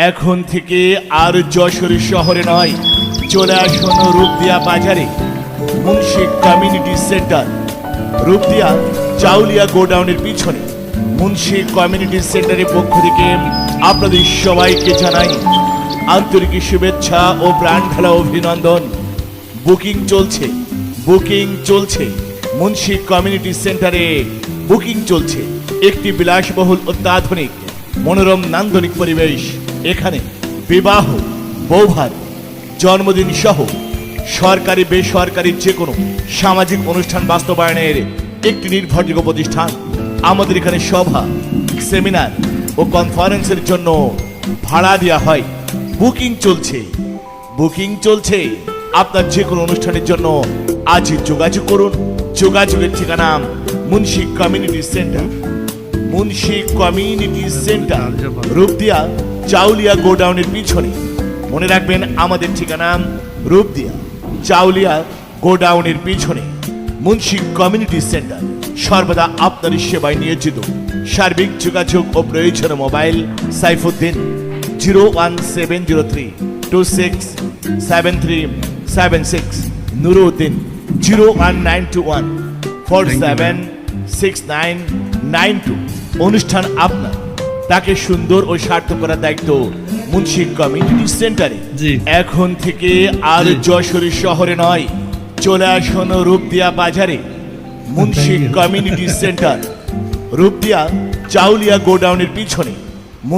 এখন থেকে আর যশোর শহরে নয়, চলে আসুন রূপদিয়া বাজারে। মুন্সি কমিউনিটি সেন্টার, রূপদিয়া চাউলিয়া গোডাউনের পিছনে। মুন্সি কমিউনিটি সেন্টারের পক্ষ থেকে আপনাদের সবাইকে জানাই আন্তরিক শুভেচ্ছা ও প্রাণ ঢালা অভিনন্দন। বুকিং চলছে, বুকিং চলছে। মুন্সি কমিউনিটি সেন্টারে বুকিং চলছে। একটি বিলাসবহুল অত্যাধুনিক মনোরম নান্দনিক পরিবেশ। এখানে বিবাহ, বৌভাত, জন্মদিন সহ সরকারি বেসরকারি যে কোনো সামাজিক অনুষ্ঠান বাস্তবায়নের একটি নির্ভরযোগ্য প্রতিষ্ঠান। আমাদের এখানে সভা, সেমিনার ও কনফারেন্সের জন্য ভাড়া দেওয়া হয়। বুকিং চলছে, বুকিং চলছে। আপনার যে কোনো অনুষ্ঠানের জন্য আজই যোগাযোগ করুন। যোগাযোগের ঠিকানা Munshi community centre, Munshi community centre, Rupdia Chaulia গোডাউনের পিছনে। মনে রাখবেন আমাদের ঠিকানা রূপদিয়া চাউলিয়া গোডাউনের পিছনে। মুন্সি কমিউনিটি সেন্টার সর্বদা আপনার সেবায় নিয়োজিত। সার্বিক যোগাযোগ ও প্রয়োজন মোবাইল সাইফুদ্দিন 01703267376, নুরুদ্দিন 01921476992। অনুষ্ঠান আপনার, তাকে সুন্দর ও সার্থক করার দায়িত্ব মুন্সি কমিউনিটি সেন্টারে। এখন থেকে আর যশোর শহরে নয়, চলে আসুন রূপদিয়া বাজারে। মুন্সি কমিউনিটি সেন্টার, রূপদিয়া চাউলিয়া গোডাউনের পিছনে।